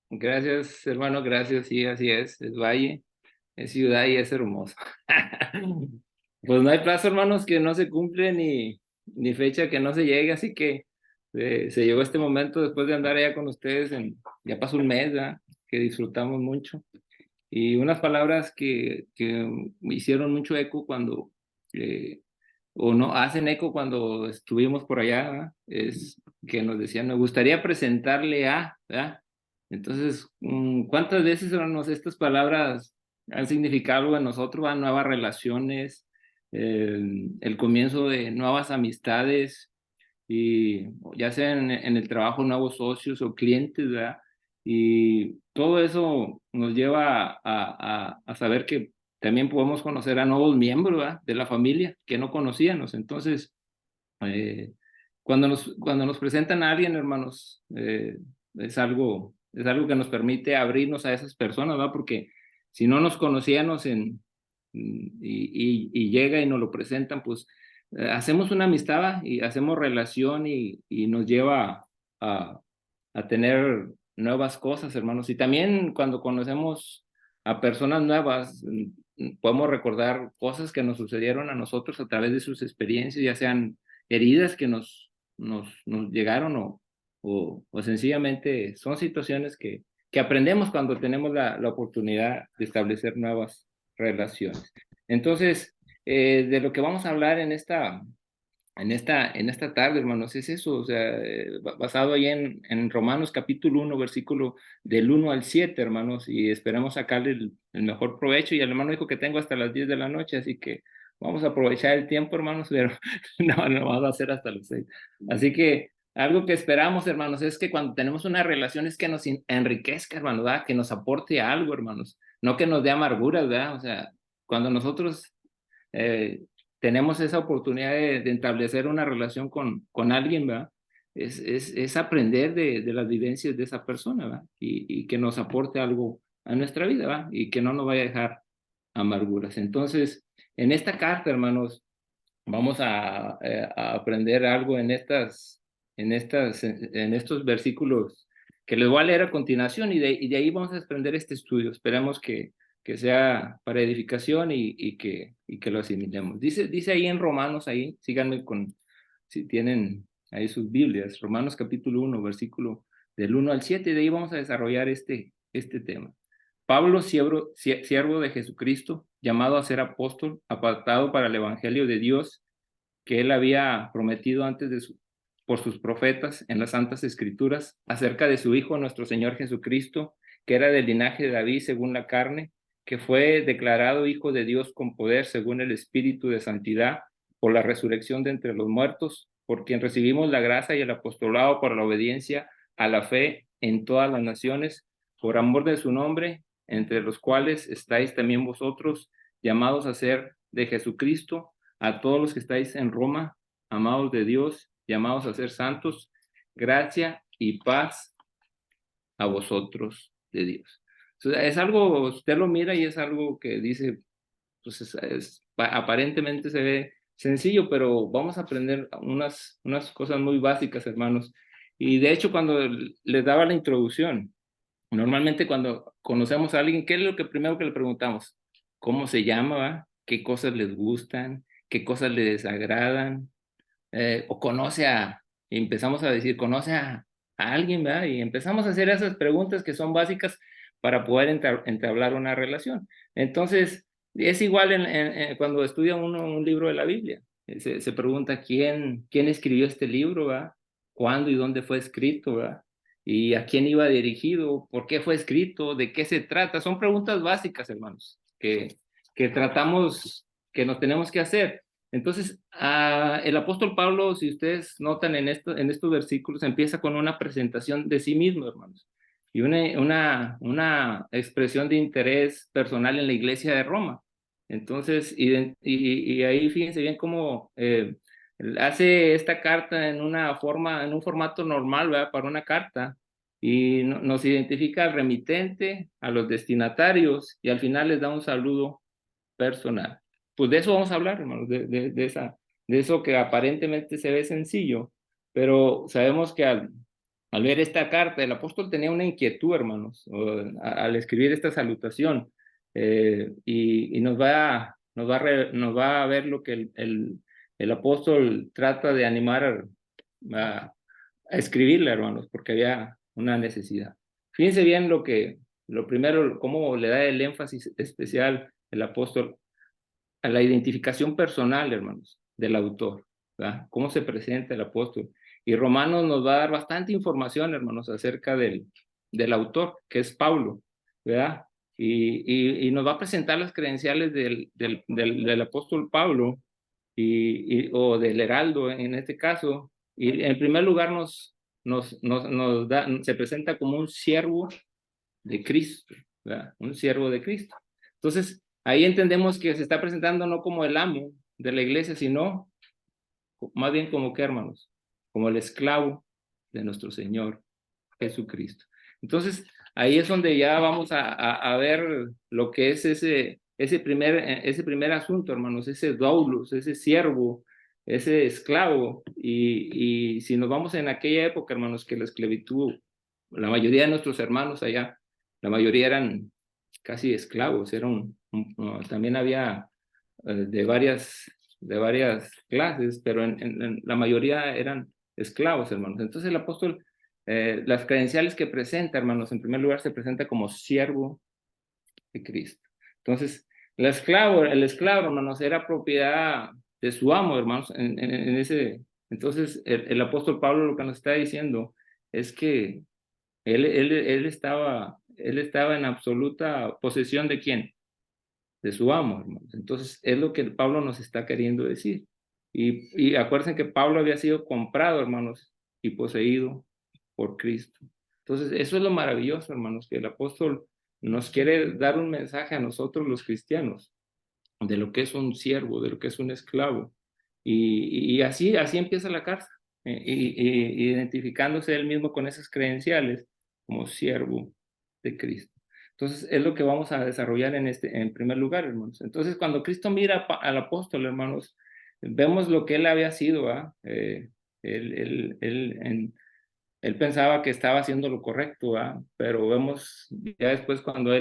Gracias, hermano, gracias, sí, así es valle, es ciudad y es hermoso. Pues no hay plazo, hermanos, que no se cumple ni fecha que no se llegue, así que se llegó este momento después de andar allá con ustedes, ya pasó un mes, ¿verdad? Que disfrutamos mucho. Y unas palabras que me hicieron mucho eco cuando, o no, hacen eco cuando estuvimos por allá, ¿verdad? Es que nos decían, me gustaría presentarle a, ¿verdad? Entonces, ¿cuántas veces, hermanos, estas palabras han significado algo en nosotros, ¿verdad? Nuevas relaciones, el comienzo de nuevas amistades, y ya sea en el trabajo, nuevos socios o clientes, ¿verdad? Y todo eso nos lleva a saber que también podemos conocer a nuevos miembros, ¿verdad? De la familia que no conocíamos. Entonces, eh, cuando nos presentan a alguien, hermanos, es algo que nos permite abrirnos a esas personas, ¿verdad? Porque si no nos conocíamos y llega y nos lo presentan, pues hacemos una amistad, ¿va? Y hacemos relación y nos lleva a, a tener nuevas cosas, hermanos. Y también cuando conocemos a personas nuevas, podemos recordar cosas que nos sucedieron a nosotros a través de sus experiencias, ya sean heridas que nos llegaron o sencillamente son situaciones que aprendemos cuando tenemos la oportunidad de establecer nuevas relaciones. Entonces, de lo que vamos a hablar en esta tarde, hermanos, es eso, o sea, basado ahí en Romanos capítulo 1, versículo del 1 al 7, hermanos, y esperamos sacarle el mejor provecho. Y el hermano dijo que tengo hasta las 10 de la noche, así que vamos a aprovechar el tiempo, hermanos, pero no vamos a hacer hasta las 6. Así que algo que esperamos, hermanos, es que cuando tenemos una relación es que nos enriquezca, hermanos, ¿verdad? Que nos aporte algo, hermanos, no que nos dé amarguras, ¿verdad? O sea, cuando nosotros eh, tenemos esa oportunidad de establecer una relación con alguien, ¿verdad? Es aprender de las vivencias de esa persona, ¿verdad? Y que nos aporte algo a nuestra vida, ¿verdad? Y que no nos vaya a dejar amarguras. Entonces, en esta carta, hermanos, vamos a aprender algo en estos versículos que les voy a leer a continuación y de ahí vamos a desprender este estudio. Esperamos que sea para edificación y que lo asimilemos. Dice ahí en Romanos, ahí, síganme si tienen ahí sus Biblias, Romanos capítulo 1, versículo del 1 al 7, de ahí vamos a desarrollar este tema. Pablo, siervo de Jesucristo, llamado a ser apóstol, apartado para el evangelio de Dios, que él había prometido antes por sus profetas en las Santas Escrituras, acerca de su Hijo, nuestro Señor Jesucristo, que era del linaje de David según la carne, que fue declarado Hijo de Dios con poder según el Espíritu de Santidad, por la resurrección de entre los muertos, por quien recibimos la gracia y el apostolado por la obediencia a la fe en todas las naciones, por amor de su nombre, entre los cuales estáis también vosotros, llamados a ser de Jesucristo, a todos los que estáis en Roma, amados de Dios, llamados a ser santos, gracia y paz a vosotros de Dios. O sea, es algo, usted lo mira y es algo que dice, pues aparentemente se ve sencillo, pero vamos a aprender unas cosas muy básicas, hermanos. Y de hecho, cuando les daba la introducción, normalmente cuando conocemos a alguien, ¿qué es lo que primero que le preguntamos? ¿Cómo se llama? ¿Va? ¿Qué cosas les gustan? ¿Qué cosas les desagradan? O y empezamos a decir, conoce a alguien, ¿verdad? Y empezamos a hacer esas preguntas que son básicas para poder entablar una relación. Entonces, es igual cuando estudia uno un libro de la Biblia. Se pregunta quién escribió este libro, ¿verdad? ¿Cuándo y dónde fue escrito, ¿verdad? ¿Y a quién iba dirigido? ¿Por qué fue escrito? ¿De qué se trata? Son preguntas básicas, hermanos, que tratamos, que nos tenemos que hacer. Entonces, el apóstol Pablo, si ustedes notan en estos versículos, empieza con una presentación de sí mismo, hermanos, y una expresión de interés personal en la iglesia de Roma. Entonces, y ahí fíjense bien cómo hace esta carta en un formato normal, ¿verdad? Para una carta, y nos identifica al remitente, a los destinatarios, y al final les da un saludo personal. Pues de eso vamos a hablar, hermanos, de eso que aparentemente se ve sencillo, pero sabemos que al ver esta carta, el apóstol tenía una inquietud, hermanos, al escribir esta salutación, y nos va a ver lo que el apóstol trata de animar a escribirle, hermanos, porque había una necesidad. Fíjense bien lo primero, cómo le da el énfasis especial el apóstol a la identificación personal, hermanos, del autor, ¿verdad? Cómo se presenta el apóstol. Y Romanos nos va a dar bastante información, hermanos, acerca del autor, que es Pablo, ¿verdad? Y nos va a presentar las credenciales del apóstol Pablo, o del heraldo en este caso. Y en primer lugar se presenta como un siervo de Cristo, ¿verdad? Un siervo de Cristo. Entonces, ahí entendemos que se está presentando no como el amo de la iglesia, sino más bien como qué, hermanos, como el esclavo de nuestro Señor Jesucristo. Entonces, ahí es donde ya vamos a ver lo que es ese primer asunto, hermanos, ese doulos, ese siervo, ese esclavo. Y si nos vamos en aquella época, hermanos, que la esclavitud, la mayoría de nuestros hermanos allá, la mayoría eran casi esclavos, también había de varias clases, pero en la mayoría eran esclavos, hermanos. Entonces el apóstol, las credenciales que presenta, hermanos, en primer lugar se presenta como siervo de Cristo. Entonces, el esclavo, hermanos, era propiedad de su amo, hermanos, entonces el apóstol Pablo lo que nos está diciendo es que él estaba en absoluta posesión de ¿quién? De su amo, hermanos. Entonces, es lo que Pablo nos está queriendo decir. Y acuérdense que Pablo había sido comprado, hermanos, y poseído por Cristo. Entonces, eso es lo maravilloso, hermanos, que el apóstol nos quiere dar un mensaje a nosotros los cristianos de lo que es un siervo, de lo que es un esclavo. Y así empieza la carta, identificándose él mismo con esas credenciales como siervo de Cristo. Entonces, es lo que vamos a desarrollar en primer lugar, hermanos. Entonces, cuando Cristo mira al apóstol, hermanos, vemos lo que él había sido, ¿ah? Él pensaba que estaba haciendo lo correcto, ¿ah? Pero vemos, ya después cuando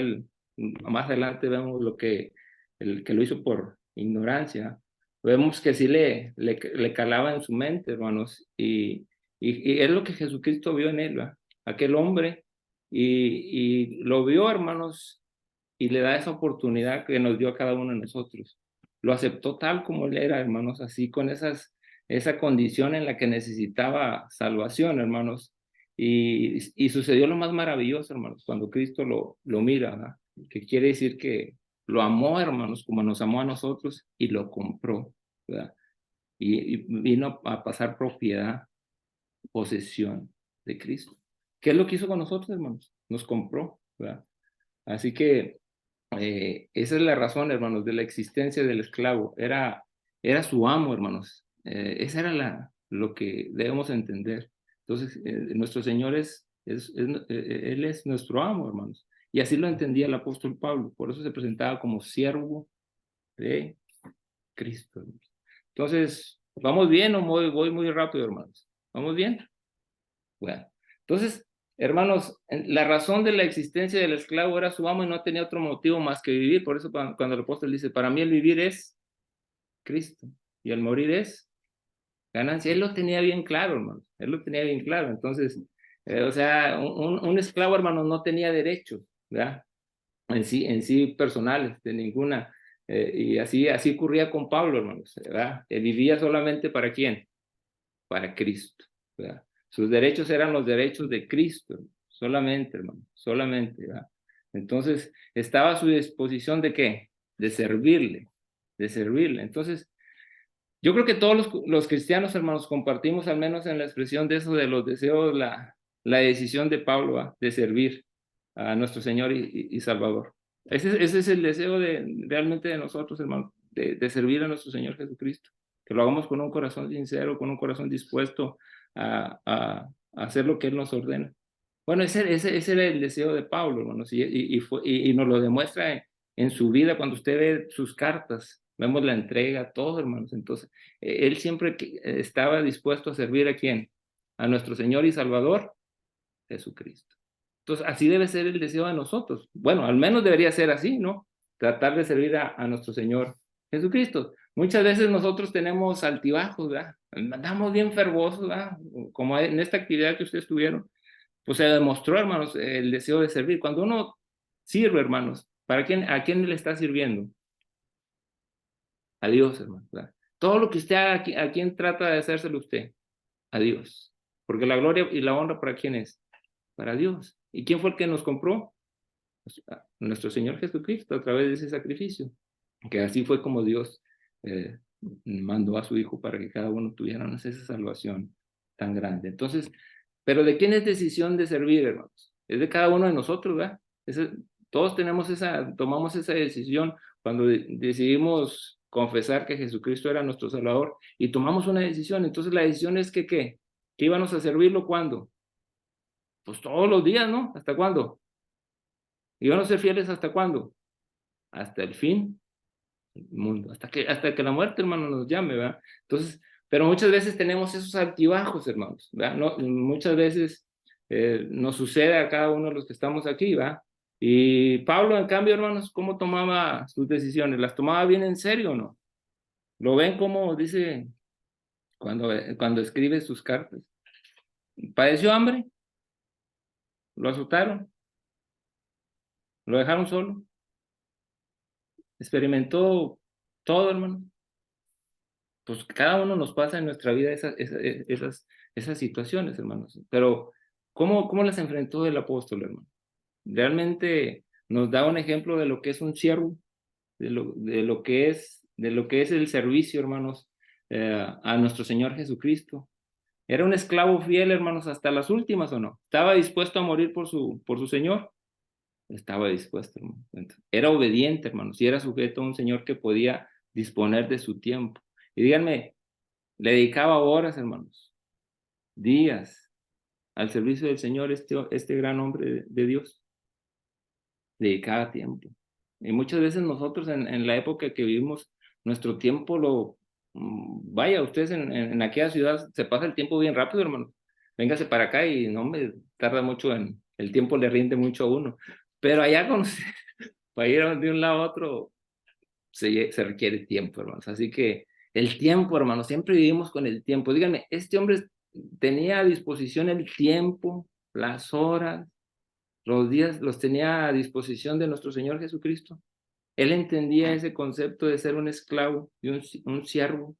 más adelante vemos que lo hizo por ignorancia, vemos que sí le calaba en su mente, hermanos, y es lo que Jesucristo vio en él, ¿ah? Aquel hombre, y lo vio, hermanos, y le da esa oportunidad que nos dio a cada uno de nosotros. Lo aceptó tal como él era, hermanos, así con esa condición en la que necesitaba salvación, hermanos. Y sucedió lo más maravilloso, hermanos, cuando Cristo lo mira, ¿verdad? Que quiere decir que lo amó, hermanos, como nos amó a nosotros y lo compró, ¿verdad? Y vino a pasar propiedad, posesión de Cristo. ¿Qué es lo que hizo con nosotros, hermanos? Nos compró, ¿verdad? Así que esa es la razón, hermanos, de la existencia del esclavo. Era su amo, hermanos. Esa era lo que debemos entender. Entonces, nuestro Señor Él es nuestro amo, hermanos. Y así lo entendía el apóstol Pablo. Por eso se presentaba como siervo de Cristo, hermanos. Entonces, ¿vamos bien o voy muy rápido, hermanos? ¿Vamos bien? Bueno, entonces, hermanos, la razón de la existencia del esclavo era su amo y no tenía otro motivo más que vivir. Por eso cuando el apóstol dice, para mí el vivir es Cristo y el morir es ganancia. Él lo tenía bien claro, hermanos. Él lo tenía bien claro. Entonces, o sea, un esclavo, hermanos, no tenía derechos, ¿verdad? En sí personales, de ninguna. Y así ocurría con Pablo, hermanos, ¿verdad? Él vivía solamente ¿para quién? Para Cristo, ¿verdad? Sus derechos eran los derechos de Cristo, solamente, hermano, solamente, ¿verdad? Entonces, estaba a su disposición ¿de qué? De servirle, de servirle. Entonces, yo creo que todos los cristianos, hermanos, compartimos al menos en la expresión de eso, de los deseos, la decisión de Pablo, ¿verdad? De servir a nuestro Señor y Salvador. Ese es el deseo realmente de nosotros, hermanos, de servir a nuestro Señor Jesucristo. Que lo hagamos con un corazón sincero, con un corazón dispuesto a hacer lo que Él nos ordena. Bueno, ese era el deseo de Pablo, hermanos, y nos lo demuestra en su vida cuando usted ve sus cartas. Vemos la entrega, todo, hermanos. Entonces, él siempre estaba dispuesto a servir a quién? A nuestro Señor y Salvador Jesucristo. Entonces, así debe ser el deseo de nosotros. Bueno, al menos debería ser así, ¿no? Tratar de servir a nuestro Señor Jesucristo. Muchas veces nosotros tenemos altibajos, ¿verdad? Andamos bien fervosos, ¿verdad? Como en esta actividad que ustedes tuvieron. Pues se demostró, hermanos, el deseo de servir. Cuando uno sirve, hermanos, ¿a quién le está sirviendo? A Dios, hermanos, ¿verdad? Todo lo que usted haga, ¿a quién trata de hacérselo usted? A Dios. Porque la gloria y la honra, ¿para quién es? Para Dios. ¿Y quién fue el que nos compró? Pues, nuestro Señor Jesucristo, a través de ese sacrificio. Que así fue como Dios mandó a su Hijo para que cada uno tuviera esa salvación tan grande. Entonces, pero ¿de quién es decisión de servir, hermanos? Es de cada uno de nosotros, ¿verdad? Todos tomamos esa decisión cuando decidimos confesar que Jesucristo era nuestro Salvador y tomamos una decisión. Entonces la decisión es que, ¿qué? Que íbamos a servirlo, ¿cuándo? Pues todos los días, ¿no? ¿Hasta cuándo? ¿Íbamos a ser fieles hasta cuándo? Hasta el fin del mundo, hasta que la muerte, hermano, nos llame, ¿verdad? Entonces, pero muchas veces tenemos esos altibajos, hermanos, ¿verdad? No, muchas veces nos sucede a cada uno de los que estamos aquí, ¿verdad? Y Pablo, en cambio, hermanos, ¿cómo tomaba sus decisiones? ¿Las tomaba bien en serio o no? ¿Lo ven como dice cuando escribe sus cartas? ¿Padeció hambre? ¿Lo azotaron? ¿Lo dejaron solo? ¿Experimentó todo, hermano? Pues cada uno nos pasa en nuestra vida esas situaciones, hermanos. Pero, ¿cómo las enfrentó el apóstol, hermano? Realmente nos da un ejemplo de lo que es un siervo, de lo que es el servicio, hermanos, a nuestro Señor Jesucristo. Era un esclavo fiel, hermanos, hasta las últimas, ¿o no? ¿Estaba dispuesto a morir por su Señor? Estaba dispuesto, hermano. Era obediente, hermanos, y era sujeto a un Señor que podía disponer de su tiempo. Y díganme, le dedicaba horas, hermanos, días al servicio del Señor, este gran hombre de Dios. Dedicaba tiempo. Y muchas veces nosotros en la época que vivimos, nuestro tiempo vaya, ustedes en aquella ciudad se pasa el tiempo bien rápido, hermano. Véngase para acá y no me tarda mucho el tiempo le rinde mucho a uno. Pero allá para ir de un lado a otro se requiere tiempo, hermanos. Así que el tiempo, hermanos, siempre vivimos con el tiempo. Díganme, este hombre tenía a disposición el tiempo, las horas, los días, los tenía a disposición de nuestro Señor Jesucristo. Él entendía ese concepto de ser un esclavo y un siervo.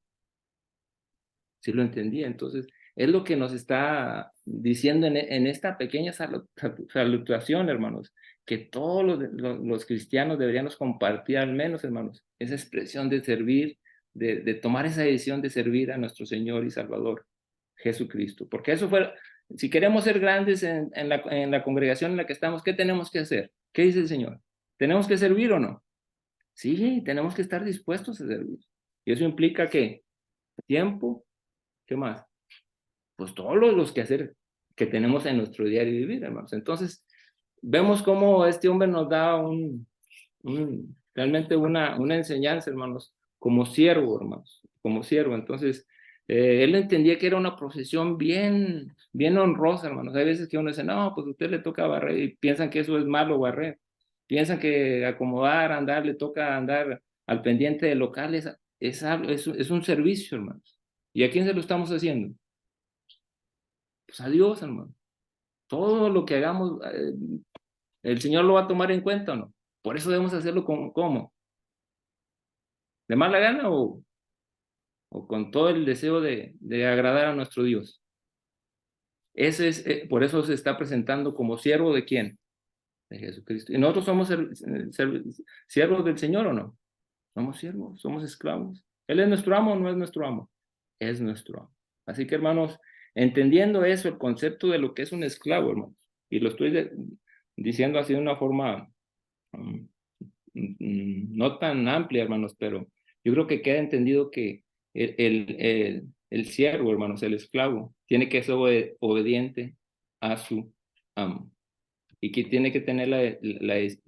Sí lo entendía. Entonces, es lo que nos está diciendo en esta pequeña salutación, hermanos, que todos los cristianos deberíamos compartir al menos, hermanos, esa expresión de servir, de tomar esa decisión de servir a nuestro Señor y Salvador, Jesucristo. Porque eso fue, si queremos ser grandes en la congregación en la que estamos, ¿qué tenemos que hacer? ¿Qué dice el Señor? ¿Tenemos que servir o no? Sí, tenemos que estar dispuestos a servir. Y eso implica que tiempo, ¿qué más? Pues todos los quehaceres que tenemos en nuestro diario vivir, hermanos. Entonces, vemos cómo este hombre nos da realmente una enseñanza, hermanos, como siervo, hermanos, como siervo. Entonces, él entendía que era una profesión bien, bien honrosa, hermanos. Hay veces que uno dice, no, pues a usted le toca barrer y piensan que eso es malo barrer. Piensan que acomodar, andar, le toca andar al pendiente de locales. Es un servicio, hermanos. ¿Y a quién se lo estamos haciendo? Pues a Dios, hermano. Todo lo que hagamos, el Señor lo va a tomar en cuenta, ¿o no? Por eso debemos hacerlo ¿cómo? ¿De mala gana o con todo el deseo de agradar a nuestro Dios? Por eso se está presentando como siervo de quién? De Jesucristo. ¿Y nosotros somos siervos del Señor o no? Somos siervos, somos esclavos. ¿Él es nuestro amo o no es nuestro amo? Es nuestro amo. Así que, hermanos, entendiendo eso, el concepto de lo que es un esclavo, hermanos, y lo estoy diciendo así de una forma mm, no tan amplia, hermanos, pero yo creo que queda entendido que el siervo, hermanos, el esclavo, tiene que ser obediente a su amo y que tiene que tener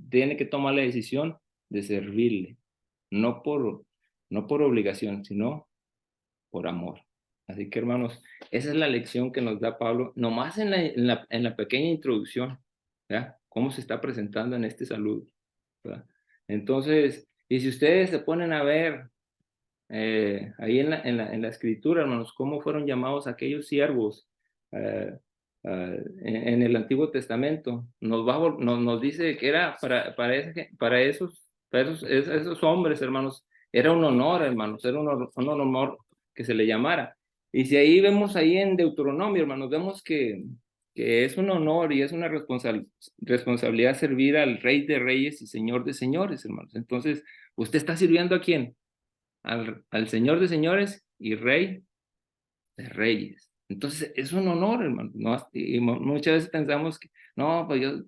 tiene que tomar la decisión de servirle, no por obligación, sino por amor. Así que, hermanos, esa es la lección que nos da Pablo, nomás en la pequeña introducción, ¿verdad? Cómo se está presentando en este saludo, ¿verdad? Entonces, y si ustedes se ponen a ver ahí en la escritura, hermanos, cómo fueron llamados aquellos siervos en el Antiguo Testamento, nos dice que era para esos hombres, hermanos, era un honor, hermanos, era un honor que se le llamara. Y si ahí vemos ahí en Deuteronomio, hermanos, vemos que es un honor y es una responsabilidad servir al Rey de Reyes y Señor de Señores, hermanos. Entonces, ¿usted está sirviendo a quién? Al Señor de señores y Rey de reyes. Entonces, es un honor, hermano, ¿no? Y muchas veces pensamos que, no, pues yo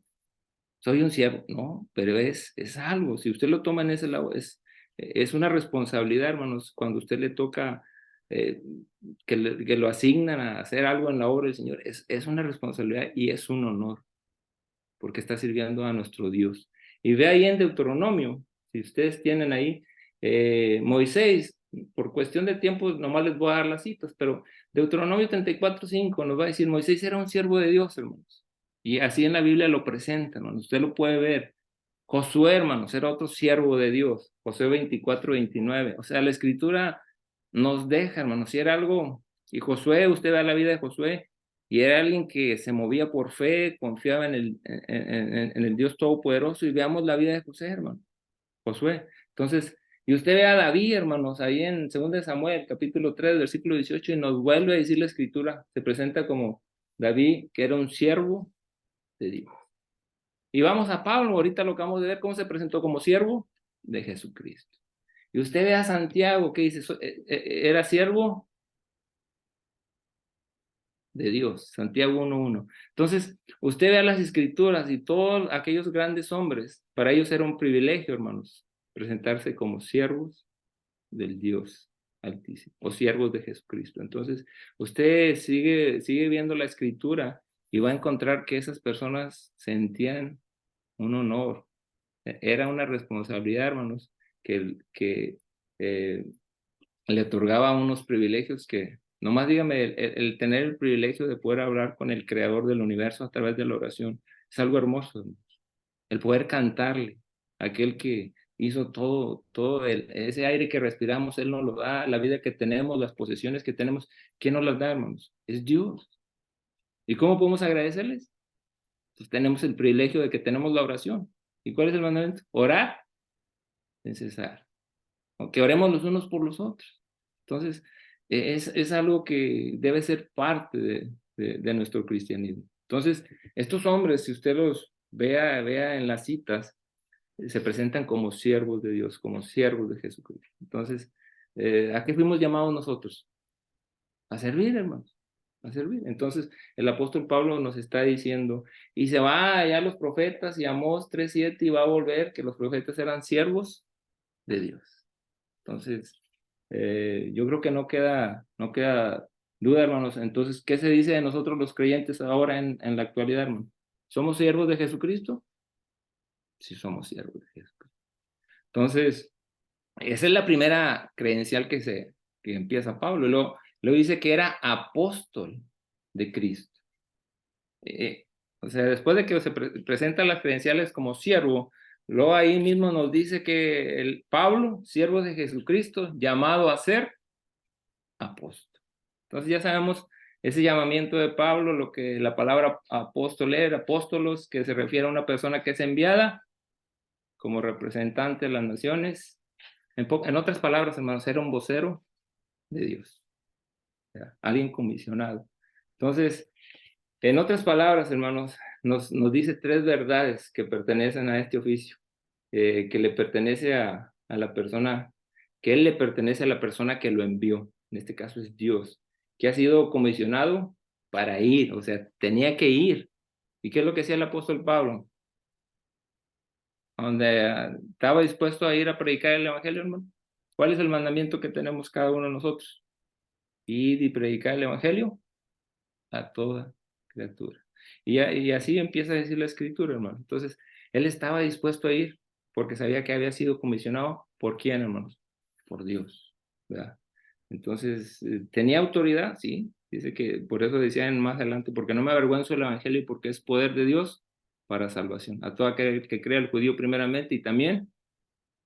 soy un siervo, no, pero es algo, si usted lo toma en ese lado, es una responsabilidad, hermanos, cuando usted le toca, eh, que lo asignan a hacer algo en la obra del Señor, es una responsabilidad y es un honor, porque está sirviendo a nuestro Dios. Y ve ahí en Deuteronomio, si ustedes tienen ahí, Moisés, por cuestión de tiempo, nomás les voy a dar las citas, pero Deuteronomio 34:5 nos va a decir, Moisés era un siervo de Dios, hermanos. Y así en la Biblia lo presenta, hermanos. Usted lo puede ver. Josué, hermanos, era otro siervo de Dios. Josué 24:29. O sea, la escritura nos deja, hermanos, si era algo, y Josué, usted ve la vida de Josué, y era alguien que se movía por fe, confiaba en el Dios Todopoderoso, y veamos la vida de José, hermano, Josué. Entonces, y usted ve a David, hermanos, ahí en 2 de Samuel, capítulo 3, versículo 18, y nos vuelve a decir la escritura, se presenta como David, que era un siervo de Dios. Y vamos a Pablo, ahorita lo acabamos de ver, cómo se presentó como siervo de Jesucristo. Y usted ve a Santiago, que dice, era siervo de Dios, Santiago 1:1. Entonces, usted ve a las escrituras y todos aquellos grandes hombres, para ellos era un privilegio, hermanos, presentarse como siervos del Dios Altísimo, o siervos de Jesucristo. Entonces, usted sigue viendo la escritura y va a encontrar que esas personas sentían un honor, era una responsabilidad, hermanos, que le otorgaba unos privilegios que, nomás dígame, el tener el privilegio de poder hablar con el creador del universo a través de la oración, es algo hermoso, hermanos. El poder cantarle, aquel que hizo todo ese aire que respiramos, Él nos lo da, la vida que tenemos, las posesiones que tenemos, ¿quién nos las da, hermanos? Es Dios. ¿Y cómo podemos agradecerles? Pues tenemos el privilegio de que tenemos la oración. ¿Y cuál es el mandamiento? Orar sin cesar. Que oremos los unos por los otros. Entonces, es algo que debe ser parte de nuestro cristianismo. Entonces, estos hombres, si usted los vea en las citas, se presentan como siervos de Dios, como siervos de Jesucristo. Entonces, ¿a qué fuimos llamados nosotros? A servir, hermanos, a servir. Entonces, el apóstol Pablo nos está diciendo, y se va allá los profetas, y Amós 3:7, y va a volver, que los profetas eran siervos de Dios. Entonces, yo creo que no queda duda, hermanos. Entonces, ¿qué se dice de nosotros los creyentes ahora en la actualidad, hermano? ¿Somos siervos de Jesucristo? Sí, somos siervos de Jesucristo. Entonces, esa es la primera credencial que empieza Pablo. Luego dice que era apóstol de Cristo. O sea, después de que se presentan las credenciales como siervo, luego ahí mismo nos dice que el Pablo, siervo de Jesucristo, llamado a ser apóstol. Entonces ya sabemos ese llamamiento de Pablo, lo que la palabra apóstol era, apóstolos, que se refiere a una persona que es enviada como representante de las naciones. En otras palabras, hermanos, era un vocero de Dios, alguien comisionado. Entonces, en otras palabras, hermanos, nos dice tres verdades que pertenecen a este oficio, que le pertenece a la persona, que él le pertenece a la persona que lo envió, en este caso es Dios, que ha sido comisionado para ir, o sea, tenía que ir. ¿Y qué es lo que hacía el apóstol Pablo? Donde estaba dispuesto a ir a predicar el evangelio, hermano. ¿Cuál es el mandamiento que tenemos cada uno de nosotros? Ir y predicar el evangelio a toda criatura. Y así empieza a decir la escritura, hermano. Entonces, él estaba dispuesto a ir porque sabía que había sido comisionado. ¿Por quién, hermanos? Por Dios, ¿verdad? Entonces, ¿tenía autoridad? Sí. Dice que, por eso decían más adelante, porque no me avergüenzo del evangelio, porque es poder de Dios para salvación. A todo aquel que crea, al judío primeramente y también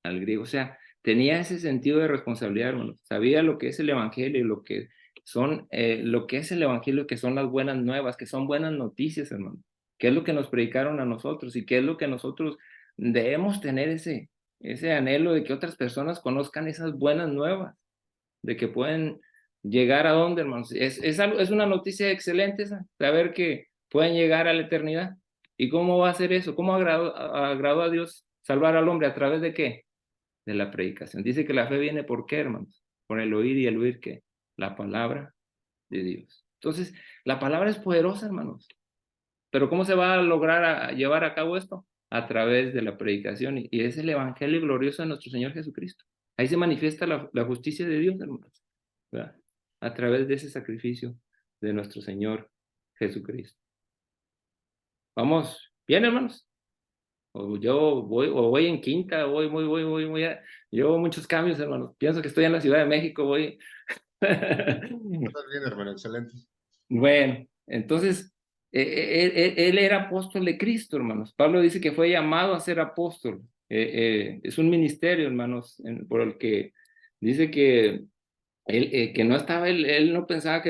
al griego. O sea, tenía ese sentido de responsabilidad, hermano. Sabía lo que es el evangelio, lo que es el evangelio, que son las buenas nuevas, que son buenas noticias, hermano. ¿Qué es lo que nos predicaron a nosotros y qué es lo que nosotros debemos tener ese anhelo de que otras personas conozcan esas buenas nuevas, de que pueden llegar a dónde, hermanos? Es una noticia excelente esa, saber que pueden llegar a la eternidad. ¿Y cómo va a ser eso? ¿Cómo agradó a Dios salvar al hombre? ¿A través de qué? De la predicación. Dice que la fe viene ¿por qué, hermanos? Por el oír, y el oír ¿qué? La palabra de Dios. Entonces, la palabra es poderosa, hermanos. Pero ¿cómo se va a lograr llevar a cabo esto? A través de la predicación. Y es el evangelio glorioso de nuestro Señor Jesucristo. Ahí se manifiesta la justicia de Dios, hermanos, ¿verdad? A través de ese sacrificio de nuestro Señor Jesucristo. ¿Vamos bien, hermanos? O voy en quinta, llevo muchos cambios, hermanos. Pienso que estoy en la Ciudad de México, voy. Estás bien, hermano, excelente. Bueno, entonces, él era apóstol de Cristo, hermanos. Pablo dice que fue llamado a ser apóstol. Es un ministerio, hermanos, por el que dice que que no estaba, él no pensaba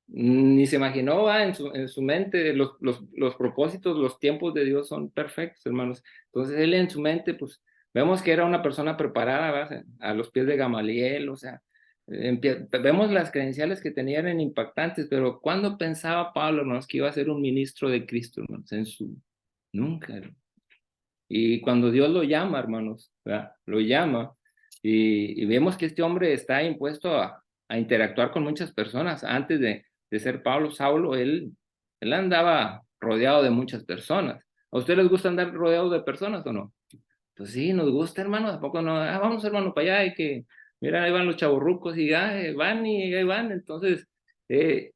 ni se imaginó en su mente los propósitos, los tiempos de Dios son perfectos, hermanos. Entonces él en su mente, pues vemos que era una persona preparada, ¿verdad? A los pies de Gamaliel, o sea, vemos las credenciales que tenía eran impactantes, pero ¿cuándo pensaba Pablo, hermanos, que iba a ser un ministro de Cristo, hermanos? Nunca, hermanos. Y cuando Dios lo llama, hermanos, ¿verdad? Lo llama, y vemos que este hombre está impuesto a interactuar con muchas personas. Antes de ser Pablo, Saulo, él andaba rodeado de muchas personas. ¿A ustedes les gusta andar rodeado de personas o no? Pues sí, nos gusta, hermano. ¿A poco no? Vamos, hermano, para allá, mira, ahí van los chavorrucos y van y ahí van. Entonces, eh,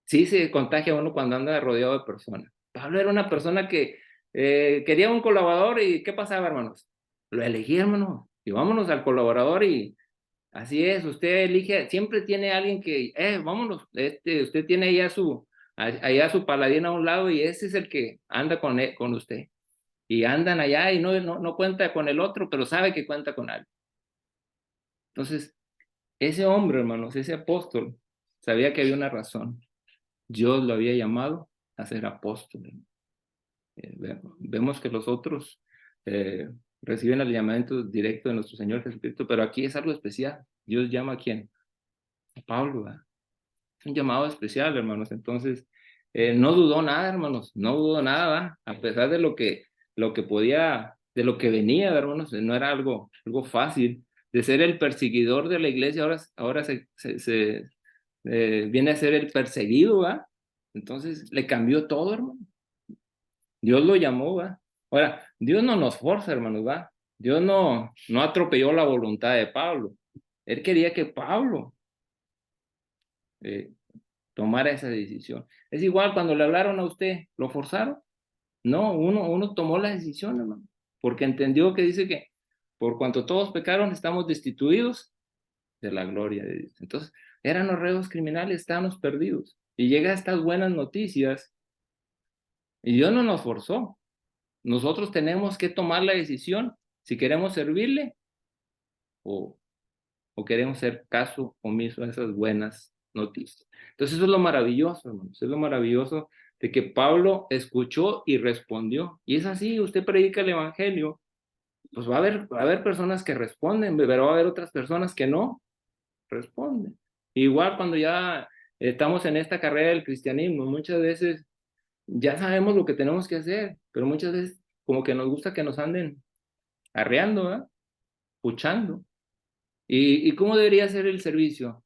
sí se contagia uno cuando anda rodeado de personas. Pablo era una persona que quería un colaborador, y ¿qué pasaba, hermanos? Lo elegí, hermano, y vámonos al colaborador. Y así es, usted elige, siempre tiene alguien que, vámonos, usted tiene allá su paladín a un lado, y ese es el que anda con usted. Y andan allá y no cuenta con el otro, pero sabe que cuenta con alguien. Entonces, ese hombre, hermanos, ese apóstol, sabía que había una razón. Dios lo había llamado a ser apóstol. Vemos que los otros reciben el llamamiento directo de nuestro Señor Jesucristo, pero aquí es algo especial. Dios llama ¿a quién? A Pablo, ¿verdad? Es un llamado especial, hermanos. Entonces, no dudó nada, hermanos, no dudó nada, ¿verdad? A pesar de lo que podía, de lo que venía, hermanos, no era algo fácil. De ser el perseguidor de la iglesia, ahora viene a ser el perseguido, ¿verdad? Entonces, le cambió todo, hermano. Dios lo llamó, ¿va? Ahora, Dios no nos forza, hermanos, ¿va? Dios no atropelló la voluntad de Pablo. Él quería que Pablo eh, tomara esa decisión. Es igual cuando le hablaron a usted, ¿lo forzaron? No, uno tomó la decisión, hermano, porque entendió que dice que por cuanto todos pecaron, estamos destituidos de la gloria de Dios. Entonces, eran los reos criminales, estábamos perdidos. Y llega estas buenas noticias, y Dios no nos forzó. Nosotros tenemos que tomar la decisión si queremos servirle o, o queremos hacer caso omiso a esas buenas noticias. Entonces eso es lo maravilloso, hermanos. Es lo maravilloso de que Pablo escuchó y respondió. Y es así, usted predica el evangelio, pues va a haber personas que responden, pero va a haber otras personas que no responden. Igual cuando ya estamos en esta carrera del cristianismo, muchas veces ya sabemos lo que tenemos que hacer, pero muchas veces como que nos gusta que nos anden arreando, ¿verdad? Puchando. ¿Y cómo debería ser el servicio?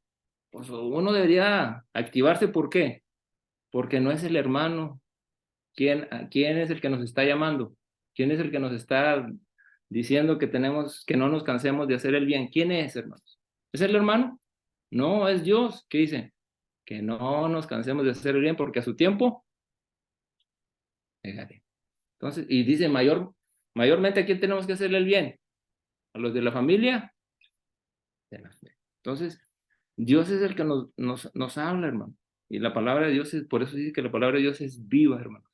Pues uno debería activarse. ¿Por qué? Porque no es el hermano. ¿Quién es el que nos está llamando? ¿Quién es el que nos está diciendo que no nos cansemos de hacer el bien? ¿Quién es, hermanos? ¿Es el hermano? No, es Dios. ¿Qué dice? Que no nos cansemos de hacer el bien, porque a su tiempo llegaré. Entonces, y dice mayormente, ¿a quién tenemos que hacerle el bien? ¿A los de la familia? De la fe. Entonces, Dios es el que nos habla, hermano. Y la palabra de Dios por eso dice que la palabra de Dios es viva, hermano.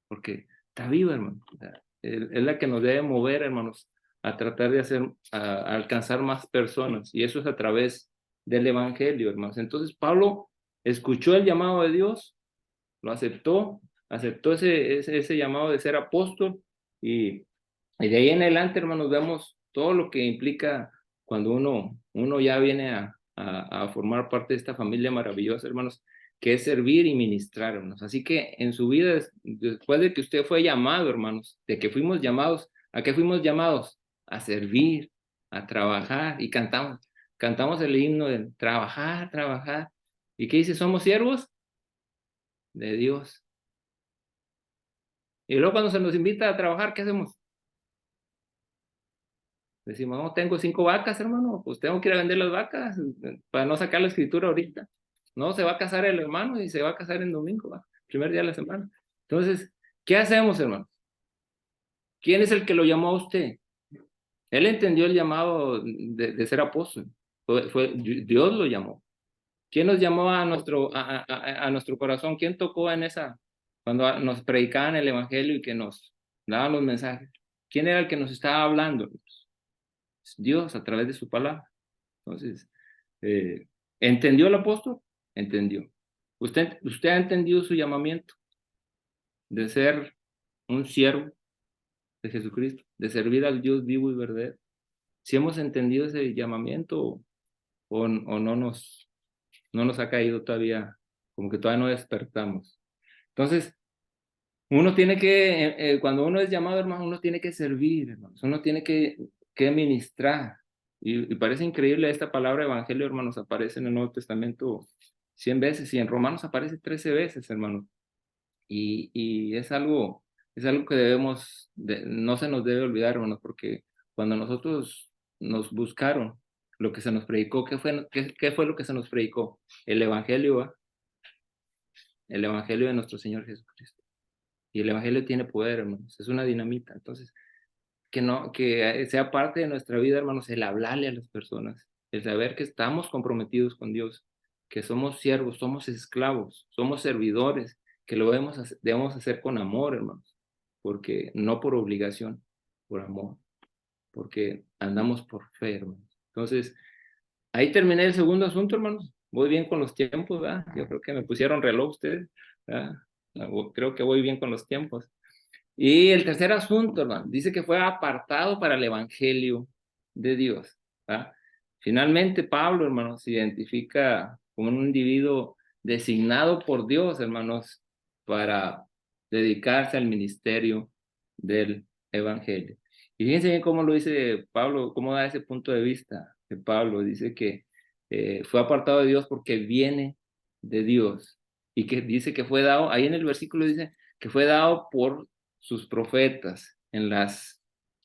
Porque está viva, hermano. O sea, es la que nos debe mover, hermanos, a tratar de a alcanzar más personas. Y eso es a través del Evangelio, hermanos. Entonces Pablo escuchó el llamado de Dios, lo aceptó ese llamado de ser apóstol y de ahí en adelante, hermanos, vemos todo lo que implica cuando uno ya viene a formar parte de esta familia maravillosa, hermanos, que es servir y ministrar, hermanos. Así que en su vida, después de que usted fue llamado, hermanos, de que fuimos llamados, ¿a qué fuimos llamados? A servir, a trabajar, y cantamos el himno de trabajar, trabajar. ¿Y qué dice? Somos siervos de Dios. Y luego cuando se nos invita a trabajar, ¿qué hacemos? Decimos, no, tengo 5 vacas, hermano, pues tengo que ir a vender las vacas para no sacar la escritura ahorita. No, se va a casar el hermano y se va a casar en domingo, ¿va? Primer día de la semana. Entonces, ¿qué hacemos, hermano? ¿Quién es el que lo llamó a usted? Él entendió el llamado de ser apóstol. Dios lo llamó. ¿Quién nos llamó a nuestro corazón? ¿Quién tocó en cuando nos predicaban el evangelio y que nos daban los mensajes? ¿Quién era el que nos estaba hablando? Dios a través de su palabra. Entonces, ¿entendió el apóstol? Entendió. ¿Usted ha entendido su llamamiento de ser un siervo de Jesucristo, de servir al Dios vivo y verdadero? Si hemos entendido ese llamamiento o no nos ha caído todavía, como que todavía no despertamos. Entonces, uno tiene cuando uno es llamado, hermano, uno tiene que servir, hermanos. Uno tiene que ministrar. Y parece increíble esta palabra evangelio, hermanos, aparece en el Nuevo Testamento 100 veces y en Romanos aparece 13 veces, hermanos. Y es algo que no se nos debe olvidar, hermanos, porque cuando nosotros nos buscaron, lo que se nos predicó, ¿qué fue lo que se nos predicó? El evangelio, ¿va? El evangelio de nuestro Señor Jesucristo. Y el evangelio tiene poder, hermanos, es una dinamita. Entonces, que sea parte de nuestra vida, hermanos, el hablarle a las personas, el saber que estamos comprometidos con Dios, que somos siervos, somos esclavos, somos servidores, que lo debemos hacer con amor, hermanos, porque no por obligación, por amor, porque andamos por fe, hermanos. Entonces, ahí terminé el segundo asunto, hermanos. Voy bien con los tiempos, ¿verdad? Yo creo que me pusieron reloj ustedes, ¿verdad? Creo que voy bien con los tiempos. Y el tercer asunto, hermano, dice que fue apartado para el evangelio de Dios, ¿verdad? Finalmente, Pablo, hermanos, se identifica como un individuo designado por Dios, hermanos, para dedicarse al ministerio del evangelio. Y fíjense bien cómo lo dice Pablo, cómo da ese punto de vista de Pablo. Dice que fue apartado de Dios porque viene de Dios. Y que dice que fue dado, ahí en el versículo dice que fue dado por sus profetas.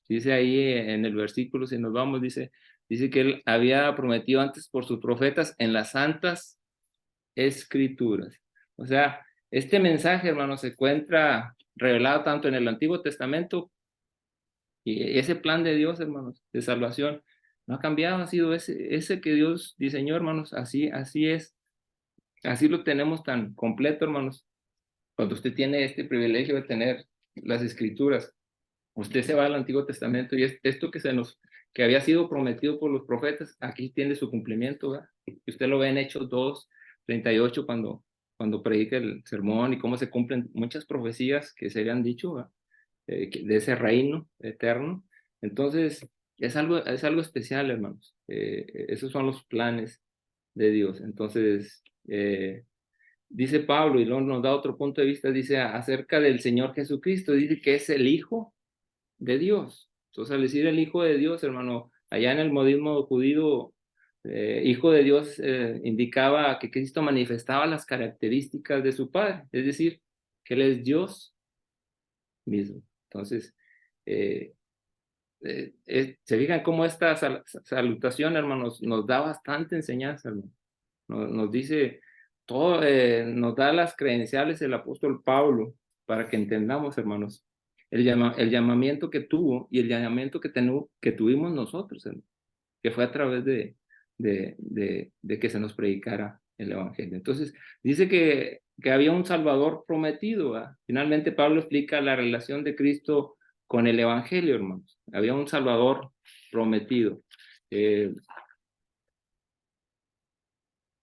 Dice ahí en el versículo, si nos vamos, dice que él había prometido antes por sus profetas en las santas escrituras. O sea, este mensaje, hermano, se encuentra revelado tanto en el Antiguo Testamento y ese plan de Dios, hermanos, de salvación, no ha cambiado, ha sido ese que Dios diseñó, hermanos, así es, así lo tenemos tan completo, hermanos. Cuando usted tiene este privilegio de tener las escrituras, usted se va al Antiguo Testamento y esto que había sido prometido por los profetas, aquí tiene su cumplimiento, ¿verdad? Y usted lo ve en Hechos 2:38 cuando predica el sermón y cómo se cumplen muchas profecías que se habían dicho, ¿verdad? De ese reino eterno. Entonces, es algo especial, hermanos. Esos son los planes de Dios. Entonces, dice Pablo, y luego nos da otro punto de vista, dice acerca del Señor Jesucristo, dice que es el Hijo de Dios. Entonces, al decir el Hijo de Dios, hermano, allá en el modismo judío, Hijo de Dios indicaba que Cristo manifestaba las características de su Padre, es decir, que Él es Dios mismo. Entonces, eh, se fijan cómo esta salutación, hermanos, nos da bastante enseñanza, hermano. Nos dice todo, nos da las credenciales el apóstol Pablo para que entendamos, hermanos, el llamamiento que tuvo y el llamamiento que tuvimos nosotros, hermano, que fue a través de que se nos predicara el evangelio. Entonces, dice que había un Salvador prometido, ¿verdad? Finalmente, Pablo explica la relación de Cristo con el evangelio, hermanos. Había un Salvador prometido.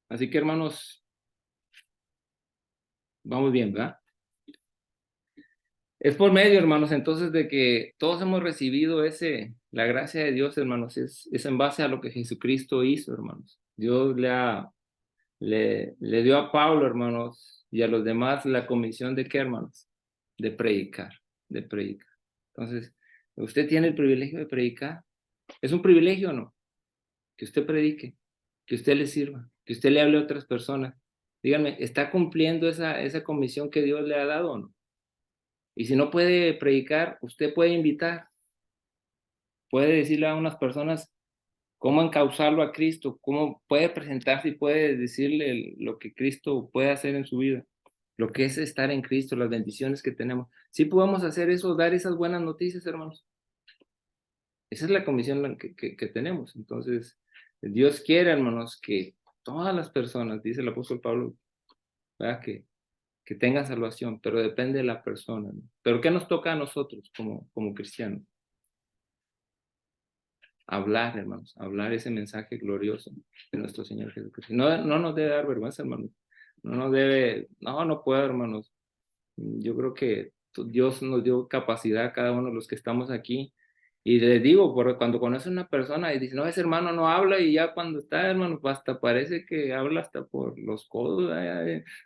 Así que, hermanos, vamos bien, ¿verdad? Es por medio, hermanos, entonces de que todos hemos recibido la gracia de Dios, hermanos, es en base a lo que Jesucristo hizo, hermanos. Dios le dio a Pablo, hermanos, y a los demás la comisión de qué, hermanos? De predicar, de predicar. Entonces, usted tiene el privilegio de predicar. ¿Es un privilegio o no? Que usted predique, que usted le sirva, que usted le hable a otras personas. Díganme, ¿está cumpliendo esa comisión que Dios le ha dado o no? Y si no puede predicar, usted puede invitar, puede decirle a unas personas cómo encauzarlo a Cristo, cómo puede presentarse y puede decirle lo que Cristo puede hacer en su vida, lo que es estar en Cristo, las bendiciones que tenemos. Sí podemos hacer eso, dar esas buenas noticias, hermanos. Esa es la comisión que tenemos. Entonces, Dios quiere, hermanos, que todas las personas, dice el apóstol Pablo, ¿verdad? Que tengan salvación, pero depende de la persona, ¿no? Pero ¿qué nos toca a nosotros como cristianos? Hablar, hermanos, hablar ese mensaje glorioso de nuestro Señor Jesucristo. No nos debe dar vergüenza, hermanos. No puedo, hermanos. Yo creo que Dios nos dio capacidad a cada uno de los que estamos aquí. Y les digo, porque cuando conoce a una persona y dice, no, ese hermano no habla, y ya cuando está, hermano, hasta parece que habla hasta por los codos.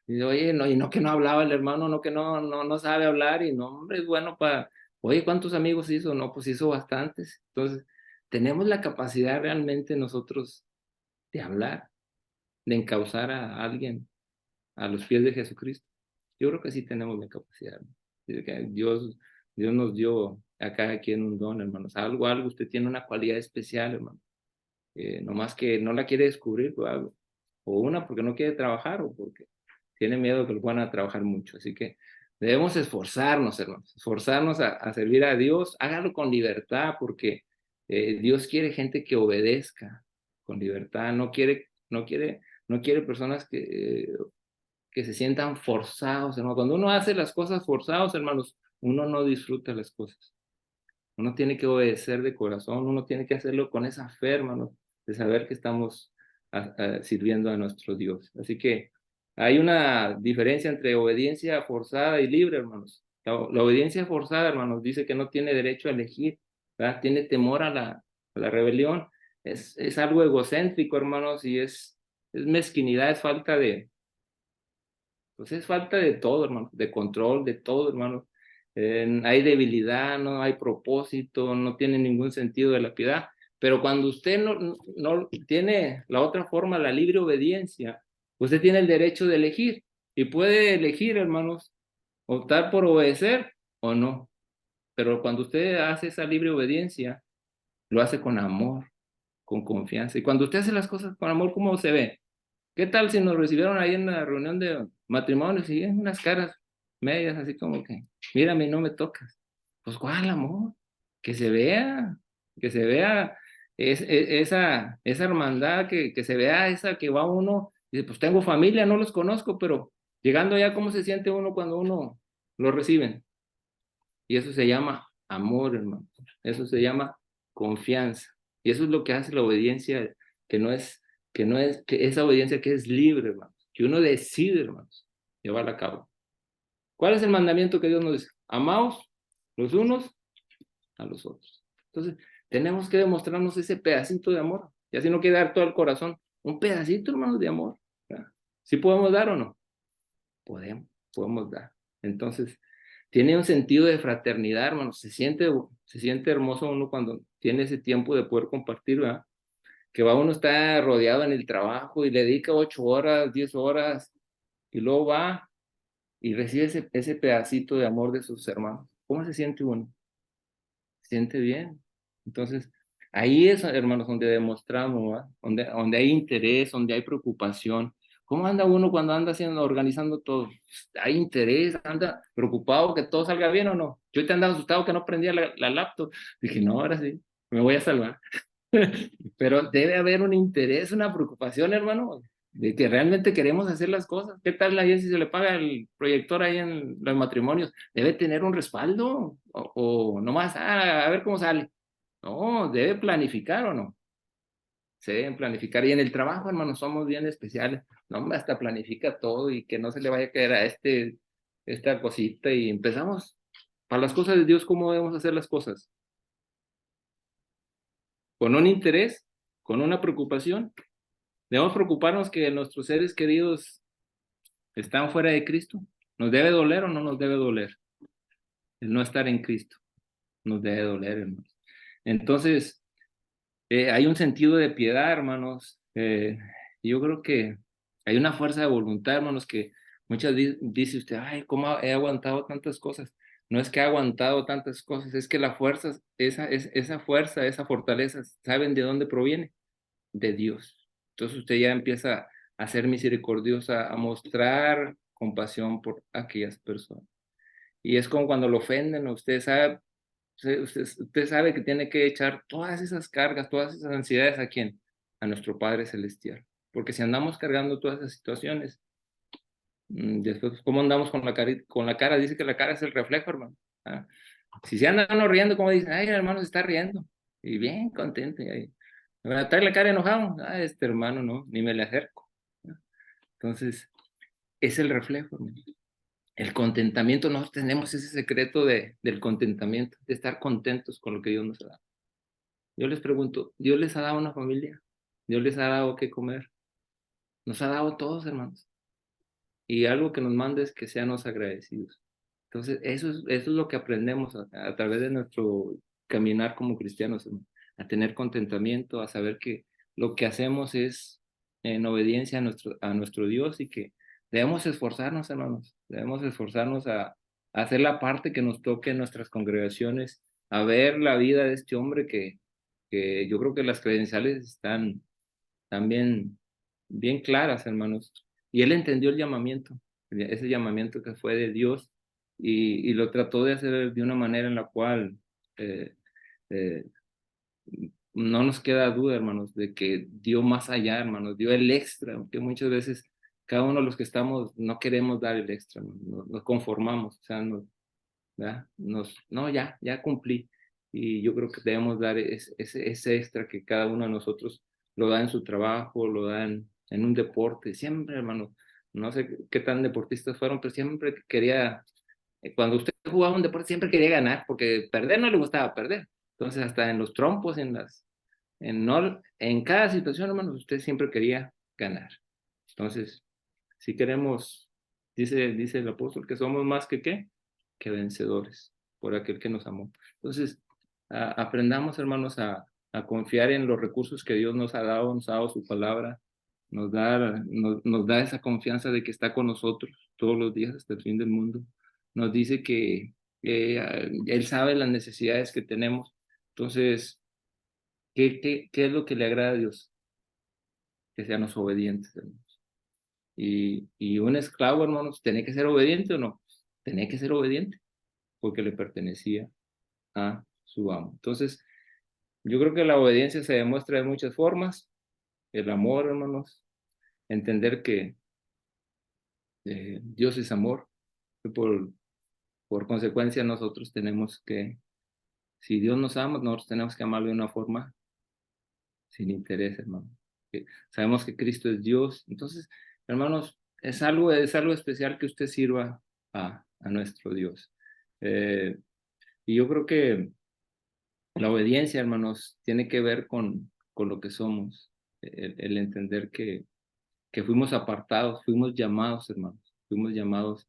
Y dice, oye, no, y no que no hablaba el hermano, no que no sabe hablar, y no, hombre, es bueno para, oye, ¿cuántos amigos hizo? No, pues hizo bastantes. Entonces, tenemos la capacidad realmente nosotros de hablar, de encauzar a alguien a los pies de Jesucristo. Yo creo que sí tenemos la capacidad, ¿no? Dice que Dios nos dio a cada quien un don, hermanos. Algo, usted tiene una cualidad especial, hermano. Nomás que no la quiere descubrir, pues algo. O una porque no quiere trabajar o porque tiene miedo que lo van a trabajar mucho. Así que debemos esforzarnos, hermanos. Esforzarnos a servir a Dios. Hágalo con libertad porque Dios quiere gente que obedezca con libertad. No quiere personas que se sientan forzados, hermano. Cuando uno hace las cosas forzados, hermanos, uno no disfruta las cosas. Uno tiene que obedecer de corazón, uno tiene que hacerlo con esa fe, hermanos, de saber que estamos sirviendo a nuestro Dios. Así que hay una diferencia entre obediencia forzada y libre, hermanos. La obediencia forzada, hermanos, dice que no tiene derecho a elegir, ¿verdad? Tiene temor a la rebelión. Es algo egocéntrico, hermanos, y es mezquinidad, pues es falta de todo, hermano, de control, de todo, hermano. Hay debilidad, no hay propósito, no tiene ningún sentido de la piedad. Pero cuando usted no tiene la otra forma, la libre obediencia, usted tiene el derecho de elegir y puede elegir, hermanos, optar por obedecer o no. Pero cuando usted hace esa libre obediencia, lo hace con amor, con confianza. Y cuando usted hace las cosas con amor, ¿cómo se ve? ¿Qué tal si nos recibieron ahí en la reunión de matrimonios y en unas caras medias así como que, mírame, no me tocas? Pues ¿cuál amor? Que se vea, que se vea esa hermandad, que se vea esa que va uno, y dice, pues tengo familia, no los conozco, pero llegando allá, ¿cómo se siente uno cuando uno lo reciben? Y eso se llama amor, hermano. Eso se llama confianza. Y eso es lo que hace la obediencia, que esa obediencia que es libre, hermano. Que uno decide, hermanos, llevarla a cabo. ¿Cuál es el mandamiento que Dios nos dice? Amaos los unos a los otros. Entonces, tenemos que demostrarnos ese pedacito de amor. Y así no quiere dar todo el corazón. Un pedacito, hermanos, de amor. ¿Sí podemos dar o no? Podemos dar. Entonces, tiene un sentido de fraternidad, hermano. Se siente hermoso uno cuando tiene ese tiempo de poder compartir, ¿verdad? Que va uno está rodeado en el trabajo y le dedica 8 horas, 10 horas, y luego va y recibe ese pedacito de amor de sus hermanos. ¿Cómo se siente uno? Se siente bien. Entonces, ahí es, hermanos, donde demostramos, ¿verdad? Donde hay interés, donde hay preocupación. ¿Cómo anda uno cuando anda organizando todo? Hay interés, anda preocupado que todo salga bien o no. Yo te andaba asustado que no prendía la laptop. Dije, no, ahora sí, me voy a salvar. Pero debe haber un interés, una preocupación, hermano, de que realmente queremos hacer las cosas. ¿Qué tal la si se le paga el proyector ahí en los matrimonios? Debe tener un respaldo o nomás, a ver cómo sale. No, debe planificar o no. Se deben planificar. Y en el trabajo, hermano, somos bien especiales. No, hombre, hasta planifica todo y que no se le vaya a caer a esta cosita. Y empezamos, para las cosas de Dios, ¿cómo debemos hacer las cosas? Con un interés, con una preocupación. Debemos preocuparnos que nuestros seres queridos están fuera de Cristo. ¿Nos debe doler o no nos debe doler? El no estar en Cristo. Nos debe doler, hermanos. Entonces, hay un sentido de piedad, hermanos. Yo creo que hay una fuerza de voluntad, hermanos, que muchas dice usted, ay, ¿cómo he aguantado tantas cosas? No es que ha aguantado tantas cosas, es que la fuerza, esa fuerza, esa fortaleza, ¿saben de dónde proviene? De Dios. Entonces usted ya empieza a ser misericordiosa, a mostrar compasión por aquellas personas. Y es como cuando lo ofenden, usted sabe, usted sabe que tiene que echar todas esas cargas, todas esas ansiedades ¿a quién? A nuestro Padre Celestial. Porque si andamos cargando todas esas situaciones, después, ¿cómo andamos con con la cara? Dice que la cara es el reflejo, hermano. ¿Ah? Si se andan uno riendo, como dicen, ay, el hermano se está riendo. Y bien contento. Y trae la cara enojado. Ah, este hermano no, ni me le acerco. Entonces, es el reflejo, hermano. El contentamiento, nosotros tenemos ese secreto del contentamiento, de estar contentos con lo que Dios nos ha dado. Yo les pregunto, ¿Dios les ha dado una familia? ¿Dios les ha dado qué comer? Nos ha dado todos, hermanos. Y algo que nos manda es que seamos agradecidos. Entonces, eso es lo que aprendemos a través de nuestro caminar como cristianos, hermano, a tener contentamiento, a saber que lo que hacemos es en obediencia a nuestro Dios y que debemos esforzarnos, hermanos, debemos esforzarnos a hacer la parte que nos toque en nuestras congregaciones, a ver la vida de este hombre que yo creo que las credenciales están también bien claras, hermanos. Y él entendió el llamamiento, ese llamamiento que fue de Dios, y lo trató de hacer de una manera en la cual eh, eh, no nos queda duda, hermanos, de que dio más allá, hermanos, dio el extra, aunque muchas veces cada uno de los que estamos no queremos dar el extra, nos conformamos, o sea, ¿verdad? No, ya cumplí. Y yo creo que debemos dar ese extra que cada uno de nosotros lo da en su trabajo, lo da en un deporte. Siempre, hermano, no sé qué tan deportistas fueron, pero siempre quería, cuando usted jugaba un deporte, siempre quería ganar, porque perder no le gustaba perder. Entonces, hasta en los trompos, en cada situación, hermano, usted siempre quería ganar. Entonces, si queremos, dice el apóstol, que somos más que qué, que vencedores por aquel que nos amó. Entonces, aprendamos, hermanos, a confiar en los recursos que Dios nos ha dado su palabra, nos da esa confianza de que está con nosotros todos los días hasta el fin del mundo. Nos dice que Él sabe las necesidades que tenemos. Entonces, ¿qué es lo que le agrada a Dios? Que seamos obedientes, hermanos. Y un esclavo, hermanos, ¿tiene que ser obediente o no? Tiene que ser obediente porque le pertenecía a su amo. Entonces, yo creo que la obediencia se demuestra de muchas formas. El amor, hermanos, entender que Dios es amor. Que por consecuencia nosotros tenemos que, si Dios nos ama, nosotros tenemos que amarlo de una forma sin interés, hermano. Sabemos que Cristo es Dios. Entonces, hermanos, es algo especial que usted sirva a nuestro Dios. Y yo creo que la obediencia, hermanos, tiene que ver con lo que somos, el entender que fuimos apartados, fuimos llamados, hermanos, fuimos llamados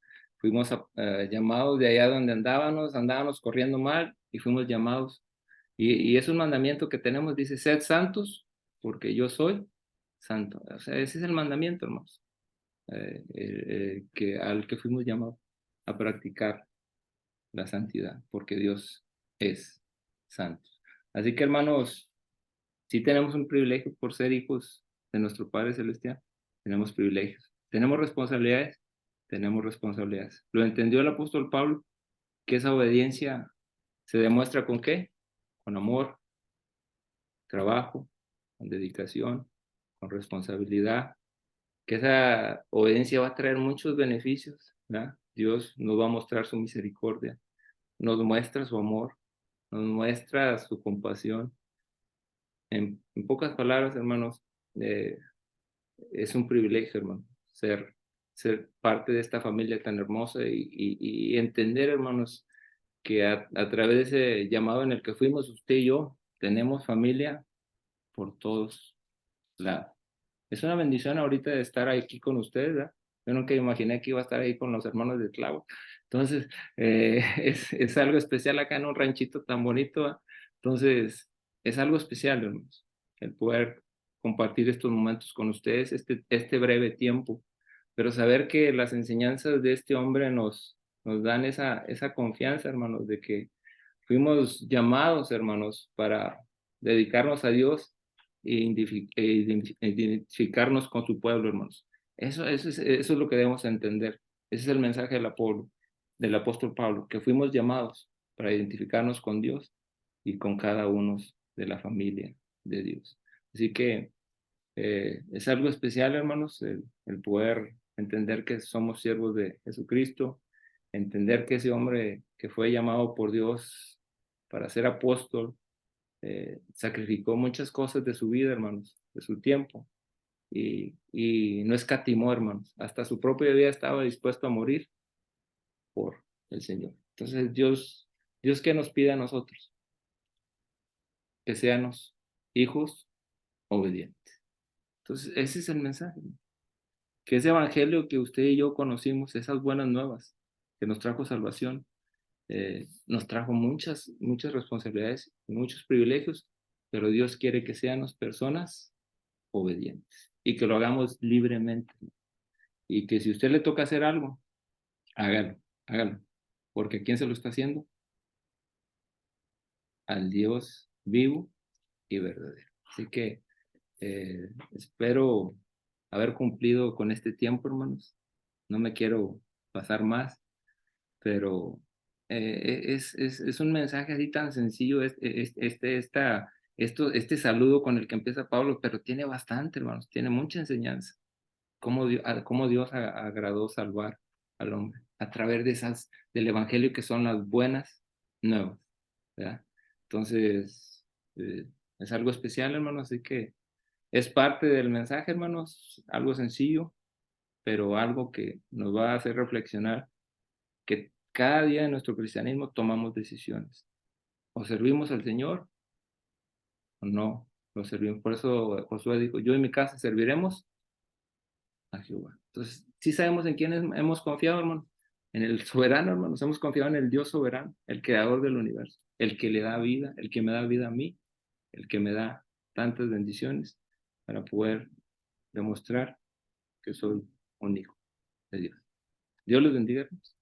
de allá donde andábamos corriendo mal y fuimos llamados. Y es un mandamiento que tenemos, dice, sed santos, porque yo soy santo. O sea, ese es el mandamiento, hermanos, al que fuimos llamados a practicar la santidad, porque Dios es santo. Así que, hermanos, sí tenemos un privilegio por ser hijos de nuestro Padre Celestial. Tenemos privilegios. Tenemos responsabilidades. Tenemos responsabilidades. Lo entendió el apóstol Pablo, que esa obediencia se demuestra con qué? Con amor. trabajo, con dedicación, con responsabilidad, que esa obediencia va a traer muchos beneficios, ¿verdad? Dios nos va a mostrar su misericordia, nos muestra su amor, nos muestra su compasión. En pocas palabras, hermanos, eh, es un privilegio, hermano, ser parte de esta familia tan hermosa y entender, hermanos, que a través de ese llamado en el que fuimos usted y yo, tenemos familia por todos lados. Es una bendición ahorita de estar aquí con ustedes, ¿verdad? Yo nunca imaginé que iba a estar ahí con los hermanos de Clavo. Entonces, es algo especial acá en un ranchito tan bonito, ¿verdad? Entonces, es algo especial, hermanos, el poder compartir estos momentos con ustedes, este breve tiempo, pero saber que las enseñanzas de este hombre nos dan esa confianza, hermanos, de que fuimos llamados, hermanos, para dedicarnos a Dios identificarnos con su pueblo, hermanos. Eso es lo que debemos entender. Ese es el mensaje del apóstol Pablo, que fuimos llamados para identificarnos con Dios y con cada uno de la familia de Dios. Así que es algo especial, hermanos, el poder entender que somos siervos de Jesucristo, entender que ese hombre que fue llamado por Dios para ser apóstol, sacrificó muchas cosas de su vida, hermanos, de su tiempo, y no escatimó, hermanos, hasta su propia vida estaba dispuesto a morir por el Señor. Entonces, Dios ¿qué nos pide a nosotros? Que seamos hijos obedientes. Entonces, ese es el mensaje, ¿no? Que ese evangelio que usted y yo conocimos, esas buenas nuevas, que nos trajo salvación, nos trajo muchas responsabilidades, muchos privilegios, pero Dios quiere que seamos personas obedientes y que lo hagamos libremente. Y que si a usted le toca hacer algo, hágalo, hágalo. Porque ¿quién se lo está haciendo? Al Dios vivo y verdadero. Así que espero haber cumplido con este tiempo, hermanos. No me quiero pasar más, pero es un mensaje así tan sencillo, este saludo con el que empieza Pablo, pero tiene bastante, hermanos, tiene mucha enseñanza. Cómo Dios agradó salvar al hombre a través del evangelio que son las buenas nuevas, ¿verdad? Entonces, es algo especial, hermanos, así que es parte del mensaje, hermanos, algo sencillo, pero algo que nos va a hacer reflexionar que cada día de nuestro cristianismo tomamos decisiones. O servimos al Señor o no lo servimos. Por eso Josué dijo, yo y mi casa serviremos a Jehová. Entonces, sí sabemos en quién hemos confiado, hermano. En el soberano, hermanos. Hemos confiado en el Dios soberano, el creador del universo, el que le da vida, el que me da vida a mí, el que me da tantas bendiciones para poder demostrar que soy un hijo de Dios. Dios los bendiga, hermanos.